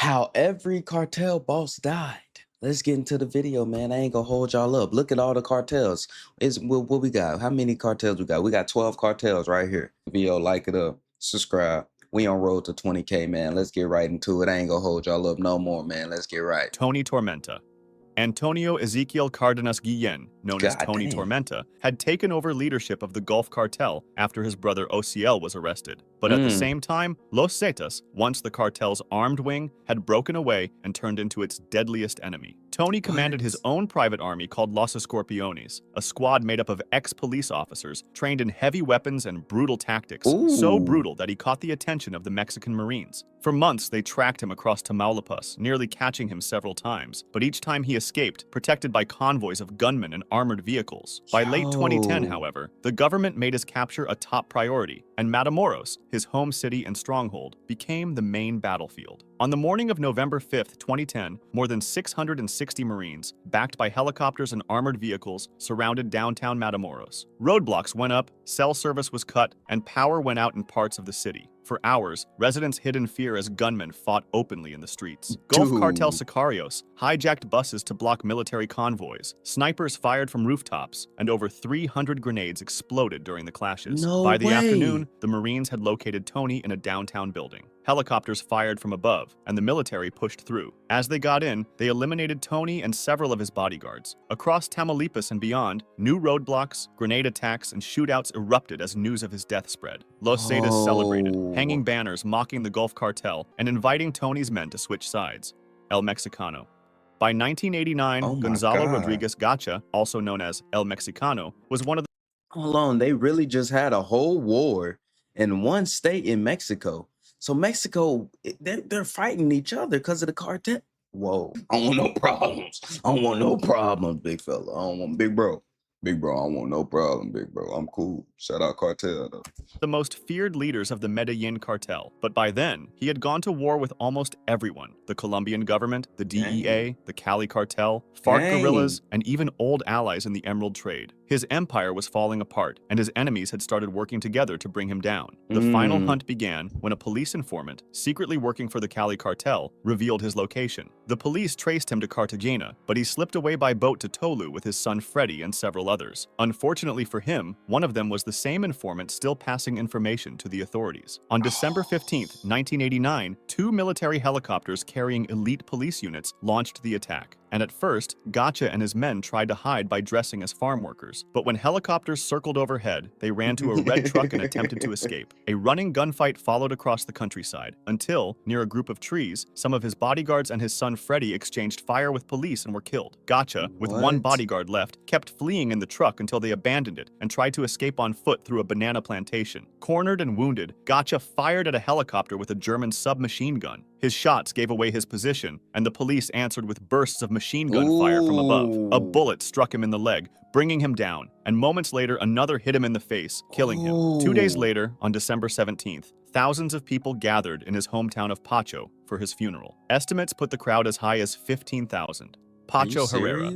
How every cartel boss died. Let's get into the video, man. I ain't gonna hold y'all up. Look at all the cartels. Is what we got? How many cartels we got? We got 12 cartels right here. Video, like it up, subscribe. We on road to 20K, man. Let's get right into it. I ain't gonna hold y'all up no more, man. Let's get right. Tony Tormenta. Antonio Ezequiel Cardenas Guillen, known as God Tony damn. Tormenta, had taken over leadership of the Gulf Cartel after his brother Ociel was arrested. But at the same time, Los Zetas, once the cartel's armed wing, had broken away and turned into its deadliest enemy. Tony commanded his own private army called Los Escorpiones, a squad made up of ex-police officers trained in heavy weapons and brutal tactics, so brutal that he caught the attention of the Mexican Marines. For months, they tracked him across Tamaulipas, nearly catching him several times, but each time he escaped, protected by convoys of gunmen and armored vehicles. By late 2010, however, the government made his capture a top priority, and Matamoros, his home city and stronghold, became the main battlefield. On the morning of November 5, 2010, more than 660 Marines, backed by helicopters and armored vehicles, surrounded downtown Matamoros. Roadblocks went up, cell service was cut, and power went out in parts of the city. For hours, residents hid in fear as gunmen fought openly in the streets. Gulf Cartel sicarios hijacked buses to block military convoys. Snipers fired from rooftops, and over 300 grenades exploded during the clashes. By the afternoon, the Marines had located Tony in a downtown building. Helicopters fired from above, and the military pushed through. As they got in, they eliminated Tony and several of his bodyguards. Across Tamaulipas and beyond, new roadblocks, grenade attacks, and shootouts erupted as news of his death spread. Los Zetas celebrated, hanging banners mocking the Gulf Cartel and inviting Tony's men to switch sides. El Mexicano. By 1989, Gonzalo Rodriguez Gacha, also known as El Mexicano, was one of the— Hold on, they really just had a whole war in one state in Mexico. So Mexico, they're fighting each other because of the cartel. Whoa, I don't want no problems. I don't want no problems, big fella. I don't want big bro. Big bro, I don't want no problem, big bro. I'm cool. Shout out cartel though. The most feared leaders of the Medellin cartel, but by then, he had gone to war with almost everyone: the Colombian government, the DEA, the Cali cartel, FARC guerrillas, and even old allies in the emerald trade. His empire was falling apart, and his enemies had started working together to bring him down. The final hunt began when a police informant, secretly working for the Cali cartel, revealed his location. The police traced him to Cartagena, but he slipped away by boat to Tolu with his son Freddy and several others. Unfortunately for him, one of them was the same informant still passing information to the authorities. On December 15, 1989, two military helicopters carrying elite police units launched the attack. And at first, Gacha and his men tried to hide by dressing as farm workers. But when helicopters circled overhead, they ran to a red truck and attempted to escape. A running gunfight followed across the countryside, until, near a group of trees, some of his bodyguards and his son Freddy exchanged fire with police and were killed. Gacha, with one bodyguard left, kept fleeing in the truck until they abandoned it and tried to escape on foot through a banana plantation. Cornered and wounded, Gacha fired at a helicopter with a German submachine gun. His shots gave away his position, and the police answered with bursts of machine gun fire from above. A bullet struck him in the leg, bringing him down, and moments later another hit him in the face, killing him. 2 days later, on December 17th, thousands of people gathered in his hometown of Pacho for his funeral. Estimates put the crowd as high as 15,000. Pacho Herrera.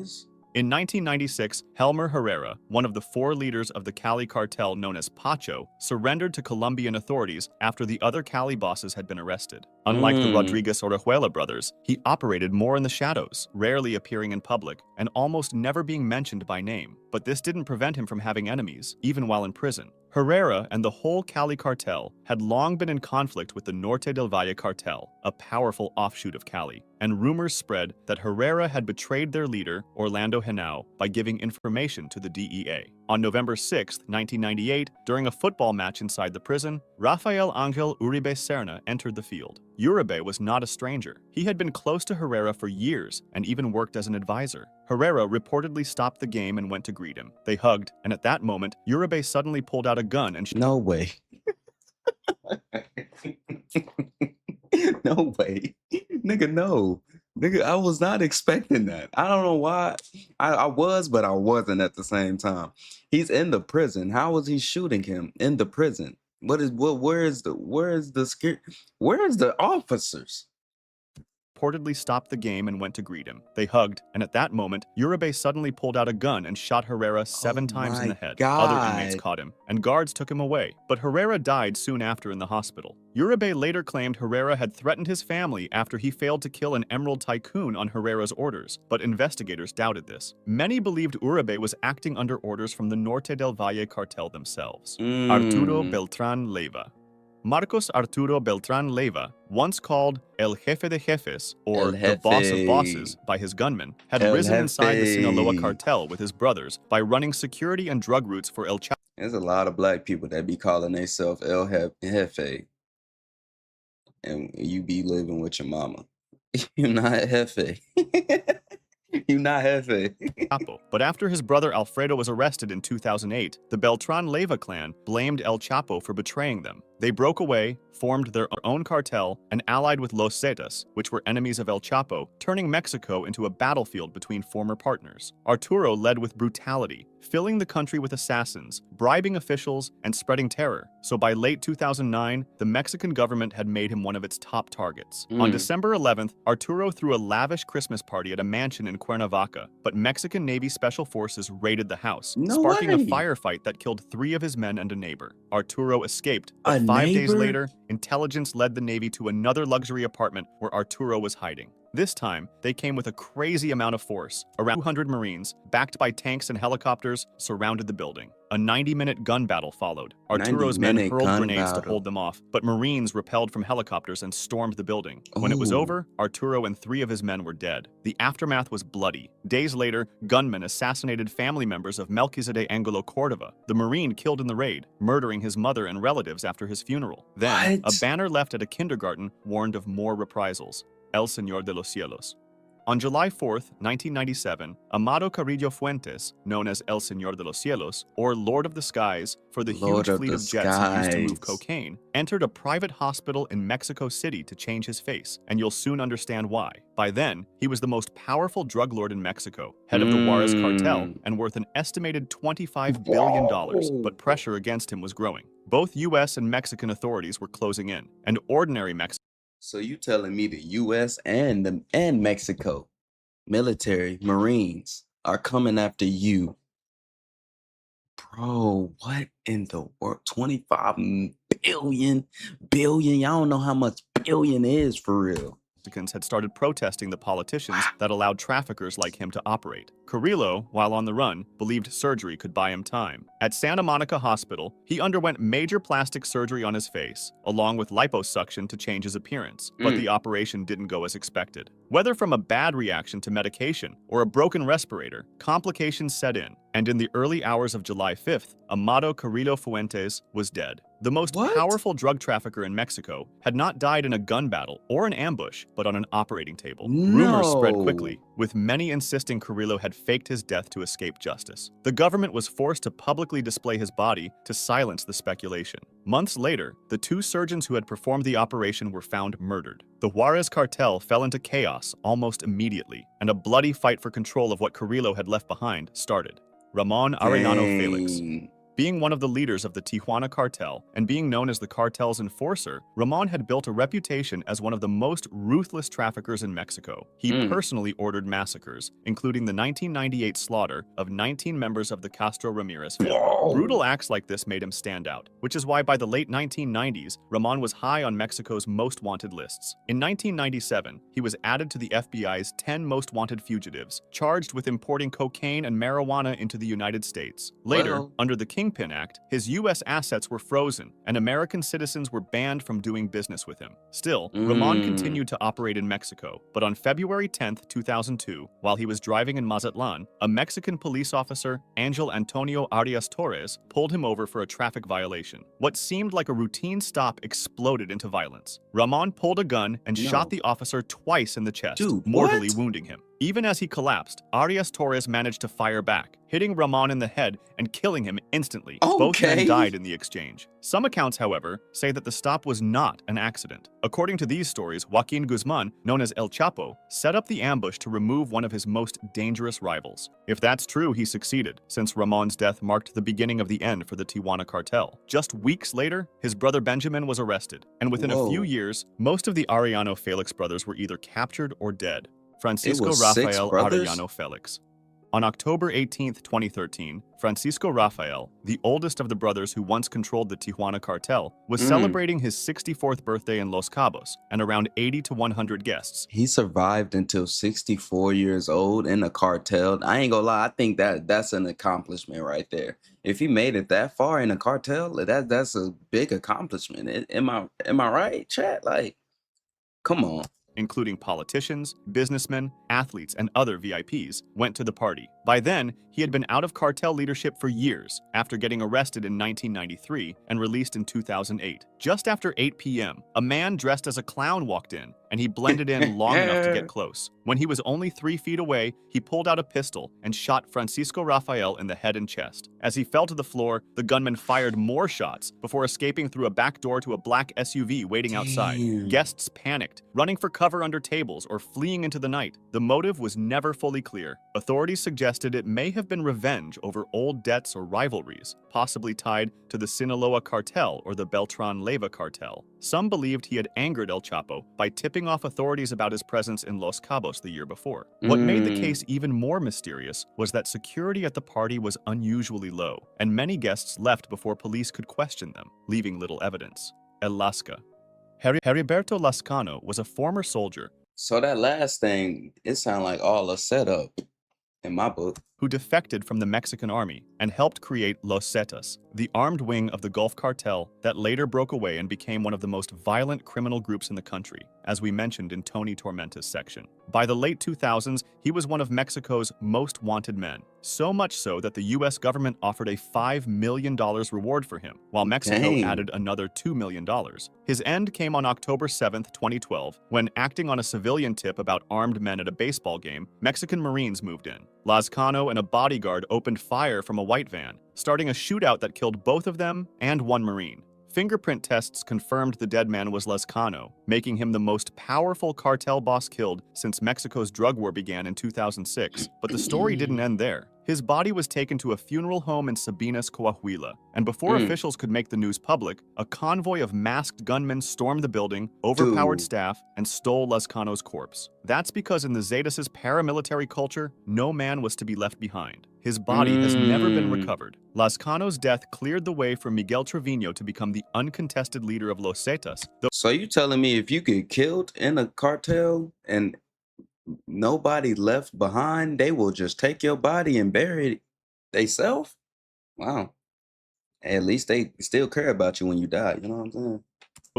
In 1996, Helmer Herrera, one of the four leaders of the Cali cartel known as Pacho, surrendered to Colombian authorities after the other Cali bosses had been arrested. Unlike the Rodriguez Orejuela brothers, he operated more in the shadows, rarely appearing in public, and almost never being mentioned by name. But this didn't prevent him from having enemies, even while in prison. Herrera and the whole Cali cartel had long been in conflict with the Norte del Valle cartel, a powerful offshoot of Cali, and rumors spread that Herrera had betrayed their leader, Orlando Henao, by giving information to the DEA. On November 6, 1998, during a football match inside the prison, Rafael Angel Uribe Serna entered the field. Uribe was not a stranger. He had been close to Herrera for years and even worked as an advisor. Herrera reportedly stopped the game and went to greet him. They hugged, and at that moment, Uribe suddenly pulled out a gun and— No way. No way. Nigga, no. Nigga, I was not expecting that. I don't know why. I was, but I wasn't at the same time. He's in the prison. How was he shooting him in the prison? Where's the officers? reportedly stopped the game and went to greet him. They hugged, and at that moment, Uribe suddenly pulled out a gun and shot Herrera 7 times in the head. Other inmates caught him, and guards took him away. But Herrera died soon after in the hospital. Uribe later claimed Herrera had threatened his family after he failed to kill an emerald tycoon on Herrera's orders, but investigators doubted this. Many believed Uribe was acting under orders from the Norte del Valle cartel themselves. Arturo Beltrán Leiva. Marcos Arturo Beltrán Leiva, once called El Jefe de Jefes, or the Boss of Bosses, by his gunmen, had risen inside the Sinaloa cartel with his brothers by running security and drug routes for El Chapo. There's a lot of black people that be calling themselves El Jefe, and you be living with your mama. You're not Jefe. You're not Jefe. But after his brother Alfredo was arrested in 2008, the Beltrán Leiva clan blamed El Chapo for betraying them. They broke away, formed their own cartel, and allied with Los Zetas, which were enemies of El Chapo, turning Mexico into a battlefield between former partners. Arturo led with brutality, filling the country with assassins, bribing officials, and spreading terror. So by late 2009, the Mexican government had made him one of its top targets. On December 11th, Arturo threw a lavish Christmas party at a mansion in Cuernavaca, but Mexican Navy Special Forces raided the house, sparking a firefight that killed 3 of his men and a neighbor. Arturo escaped, but 5 days later, intelligence led the Navy to another luxury apartment where Arturo was hiding. This time, they came with a crazy amount of force. Around 200 Marines, backed by tanks and helicopters, surrounded the building. A 90-minute gun battle followed. Arturo's men hurled grenades to hold them off, but Marines repelled from helicopters and stormed the building. When it was over, Arturo and 3 of his men were dead. The aftermath was bloody. Days later, gunmen assassinated family members of Melquisede Angulo Cordova, the Marine killed in the raid, murdering his mother and relatives after his funeral. Then, a banner left at a kindergarten warned of more reprisals. El Señor de los Cielos. On July 4, 1997, Amado Carrillo Fuentes, known as El Señor de los Cielos, or Lord of the Skies, for the huge fleet of jets he used to move cocaine, entered a private hospital in Mexico City to change his face, and you'll soon understand why. By then, he was the most powerful drug lord in Mexico, head of the Juarez cartel, and worth an estimated $25 billion, but pressure against him was growing. Both U.S. and Mexican authorities were closing in, and ordinary Mexicans. So you telling me the U.S. and Mexico military Marines are coming after you? Bro, what in the world? 25 billion? Y'all don't know how much billion is for real. Mexicans had started protesting the politicians that allowed traffickers like him to operate. Carrillo, while on the run, believed surgery could buy him time. At Santa Monica Hospital, he underwent major plastic surgery on his face, along with liposuction to change his appearance, but the operation didn't go as expected. Whether from a bad reaction to medication or a broken respirator, complications set in, and in the early hours of July 5th, Amado Carrillo Fuentes was dead. The most powerful drug trafficker in Mexico had not died in a gun battle or an ambush, but on an operating table. Rumors spread quickly, with many insisting Carrillo had faked his death to escape justice. The government was forced to publicly display his body to silence the speculation. Months later, the 2 surgeons who had performed the operation were found murdered. The Juarez cartel fell into chaos almost immediately, and a bloody fight for control of what Carrillo had left behind started. Ramon Arellano Felix. Being one of the leaders of the Tijuana cartel and being known as the cartel's enforcer, Ramon had built a reputation as one of the most ruthless traffickers in Mexico. He personally ordered massacres, including the 1998 slaughter of 19 members of the Castro Ramirez family. Brutal acts like this made him stand out, which is why by the late 1990s, Ramon was high on Mexico's most wanted lists. In 1997, he was added to the FBI's 10 most wanted fugitives, charged with importing cocaine and marijuana into the United States. Later, under the Kingpin Act, his U.S. assets were frozen, and American citizens were banned from doing business with him. Still, Ramon continued to operate in Mexico, but on February 10, 2002, while he was driving in Mazatlan, a Mexican police officer, Angel Antonio Arias Torres, pulled him over for a traffic violation. What seemed like a routine stop exploded into violence. Ramon pulled a gun and shot the officer twice in the chest, mortally wounding him. Even as he collapsed, Arias Torres managed to fire back, hitting Ramon in the head and killing him instantly. Both men Okay. died in the exchange. Some accounts, however, say that the stop was not an accident. According to these stories, Joaquin Guzman, known as El Chapo, set up the ambush to remove one of his most dangerous rivals. If that's true, he succeeded, since Ramon's death marked the beginning of the end for the Tijuana cartel. Just weeks later, his brother Benjamin was arrested, and within a few Whoa. years, most of the Arellano Felix brothers were either captured or dead. It Francisco was 6 Rafael brothers? Arellano Felix. On October 18, 2013, Francisco Rafael, the oldest of the brothers who once controlled the Tijuana cartel, was celebrating his 64th birthday in Los Cabos, and around 80 to 100 guests. He survived until 64 years old in a cartel. I ain't gonna lie, I think that's an accomplishment right there. If he made it that far in a cartel, that's a big accomplishment. Am I right, chat? Like, come on. Including politicians, businessmen, athletes, and other VIPs, went to the party. By then, he had been out of cartel leadership for years, after getting arrested in 1993 and released in 2008. Just after 8 p.m., a man dressed as a clown walked in, and he blended in long enough to get close. When he was only 3 feet away, he pulled out a pistol and shot Francisco Rafael in the head and chest. As he fell to the floor, the gunman fired more shots before escaping through a back door to a black SUV waiting outside. Damn. Guests panicked, running for cover under tables or fleeing into the night. The motive was never fully clear. Authorities suggested it may have been revenge over old debts or rivalries, possibly tied to the Sinaloa cartel or the Beltran Leyva cartel. Some believed he had angered El Chapo by tipping off authorities about his presence in Los Cabos the year before. What made the case even more mysterious was that security at the party was unusually low, and many guests left before police could question them, leaving little evidence. El Lasca. Heriberto Lascano was a former soldier So that last thing, it sounded like all a setup in my book. who defected from the Mexican army and helped create Los Zetas, the armed wing of the Gulf Cartel that later broke away and became one of the most violent criminal groups in the country, as we mentioned in Tony Tormenta's section. By the late 2000s, he was one of Mexico's most wanted men, so much so that the US government offered a $5 million reward for him, while Mexico Dang. added another $2 million. His end came on October 7, 2012, when, acting on a civilian tip about armed men at a baseball game, Mexican Marines moved in. Lascano and a bodyguard opened fire from a white van, starting a shootout that killed both of them and one Marine. Fingerprint tests confirmed the dead man was Lascano, making him the most powerful cartel boss killed since Mexico's drug war began in 2006. But the story didn't end there. His body was taken to a funeral home in Sabinas, Coahuila, and before officials could make the news public, a convoy of masked gunmen stormed the building, overpowered Dude. staff, and stole Lascano's corpse. That's because in the Zetas' paramilitary culture, no man was to be left behind. His body has never been recovered. Lascano's death cleared the way for Miguel Trevino to become the uncontested leader of Los Zetas, though So you telling me if you get killed in a cartel and nobody left behind, they will just take your body and bury it theyself? Wow. At least they still care about you when you die, you know what I'm saying?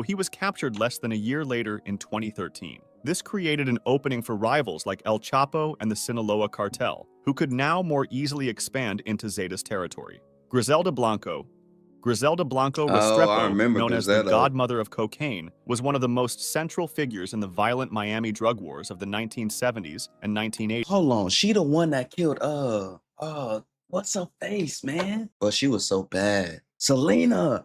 he was captured less than a year later in 2013. This created an opening for rivals like El Chapo and the Sinaloa cartel, who could now more easily expand into Zetas territory. Griselda Blanco Oh, I remember known as the Griselda. godmother of cocaine, was one of the most central figures in the violent Miami drug wars of the 1970s and 1980s. Hold on, she the one that killed what's her face, man? But she was so bad. Selena,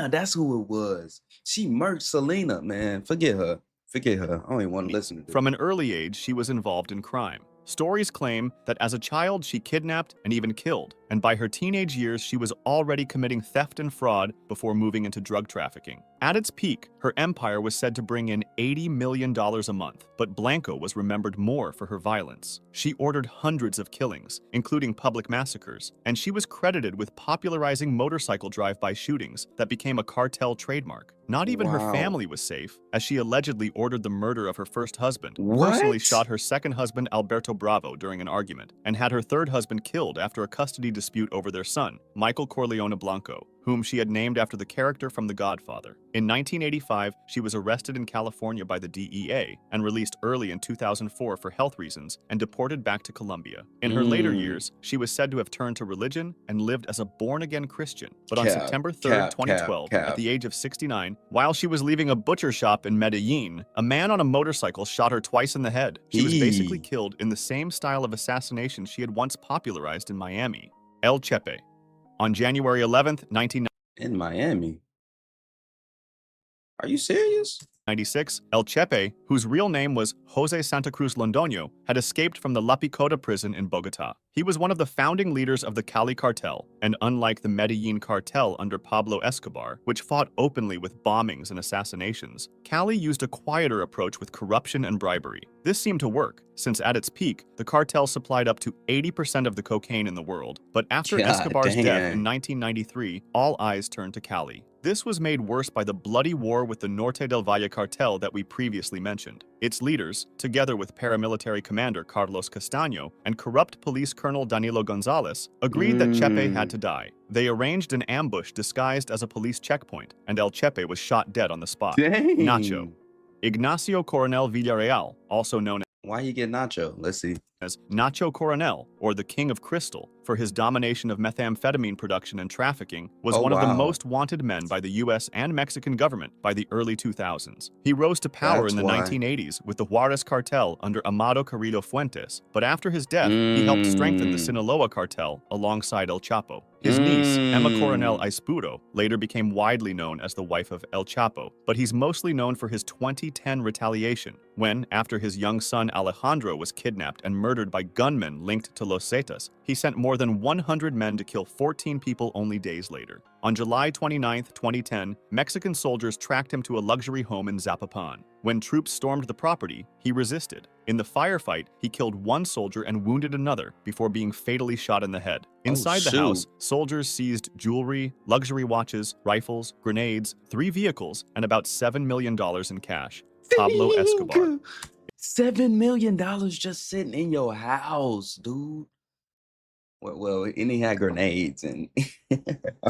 that's who it was. She murked Selena, man. Forget her. I don't even want to listen to this. From an early age, she was involved in crime. Stories claim that as a child, she kidnapped and even killed, and by her teenage years, she was already committing theft and fraud before moving into drug trafficking. At its peak, her empire was said to bring in $80 million a month, but Blanco was remembered more for her violence. She ordered hundreds of killings, including public massacres, and she was credited with popularizing motorcycle drive-by shootings that became a cartel trademark. Not even her Wow. family was safe, as she allegedly ordered the murder of her first husband, personally What? shot her second husband Alberto Bravo during an argument, and had her third husband killed after a custody dispute over their son, Michael Corleone Blanco, whom she had named after the character from The Godfather. In 1985, she was arrested in California by the DEA and released early in 2004 for health reasons and deported back to Colombia. In her later years, she was said to have turned to religion and lived as a born-again Christian. But on September 3rd, 2012, at the age of 69, while she was leaving a butcher shop in Medellin, a man on a motorcycle shot her twice in the head. She was basically killed in the same style of assassination she had once popularized in Miami. El Chepe. On January 11th, 1990. In Miami? Are you serious? 1996, El Chepe, whose real name was Jose Santa Cruz Londoño, had escaped from the La Picota prison in Bogota. He was one of the founding leaders of the Cali Cartel, and unlike the Medellin Cartel under Pablo Escobar, which fought openly with bombings and assassinations, Cali used a quieter approach with corruption and bribery. This seemed to work, since at its peak, the cartel supplied up to 80% of the cocaine in the world. But after Escobar's death in 1993, all eyes turned to Cali. This was made worse by the bloody war with the Norte del Valle cartel that we previously mentioned. Its leaders, together with paramilitary commander Carlos Castaño and corrupt police colonel Danilo Gonzalez, agreed that Chepe had to die. They arranged an ambush disguised as a police checkpoint, and El Chepe was shot dead on the spot. Dang. Nacho. Ignacio Coronel Villarreal, also known Why you get Nacho? Let's see. as Nacho Coronel, or the King of Crystal, for his domination of methamphetamine production and trafficking, was one of the most wanted men by the US and Mexican government by the early 2000s. He rose to power in the 1980s with the Juarez cartel under Amado Carrillo Fuentes, but after his death, he helped strengthen the Sinaloa cartel alongside El Chapo. His niece, Emma Coronel Aispuro, later became widely known as the wife of El Chapo, but he's mostly known for his 2010 retaliation, when, after his young son Alejandro was kidnapped and murdered by gunmen linked to Los Zetas, he sent more than 100 men to kill 14 people only days later. On July 29, 2010, Mexican soldiers tracked him to a luxury home in Zapopan. When troops stormed the property, he resisted. In the firefight, he killed one soldier and wounded another before being fatally shot in the head. Inside the house, soldiers seized jewelry, luxury watches, rifles, grenades, 3 vehicles, and about $7 million in cash. Pablo Escobar. $7 million just sitting in your house, dude. Well, and he had grenades, and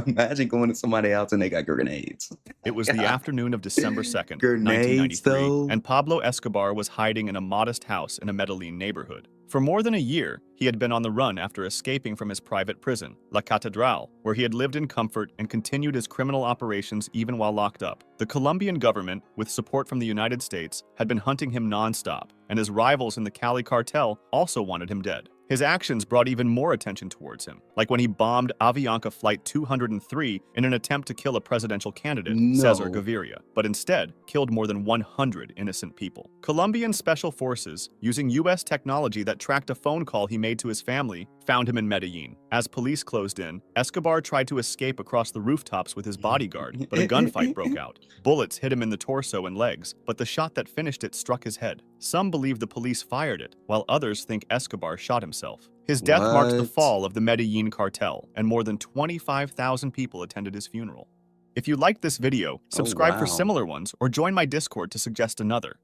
imagine going to somebody's house and they got grenades. It was the afternoon of December 2nd, Grenades, 1993, though? and Pablo Escobar was hiding in a modest house in a Medellin neighborhood. For more than a year, he had been on the run after escaping from his private prison, La Catedral, where he had lived in comfort and continued his criminal operations even while locked up. The Colombian government, with support from the United States, had been hunting him nonstop, and his rivals in the Cali cartel also wanted him dead. His actions brought even more attention towards him, like when he bombed Avianca Flight 203 in an attempt to kill a presidential candidate, Cesar Gaviria, but instead killed more than 100 innocent people. Colombian special forces, using US technology that tracked a phone call he made to his family, found him in Medellin. As police closed in, Escobar tried to escape across the rooftops with his bodyguard, but a gunfight broke out. Bullets hit him in the torso and legs, but the shot that finished it struck his head. Some believe the police fired it, while others think Escobar shot himself. His death marked the fall of the Medellin cartel, and more than 25,000 people attended his funeral. If you liked this video, subscribe for similar ones or join my Discord to suggest another.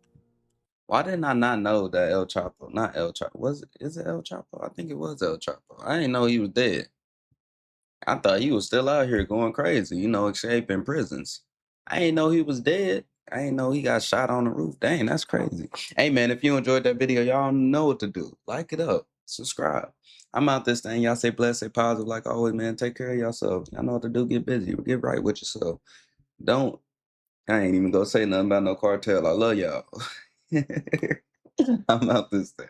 Why didn't I not know that El Chapo, not El Chapo, is it El Chapo? I think it was El Chapo. I didn't know he was dead. I thought he was still out here going crazy, escaping prisons. I didn't know he was dead. I didn't know he got shot on the roof. Dang, that's crazy. Hey, man, if you enjoyed that video, y'all know what to do. Like it up. Subscribe. I'm out this thing. Y'all stay blessed, stay positive. Like always, man, take care of yourself. Y'all know what to do. Get busy. Get right with yourself. I ain't even gonna say nothing about no cartel. I love y'all. I'm out this thing.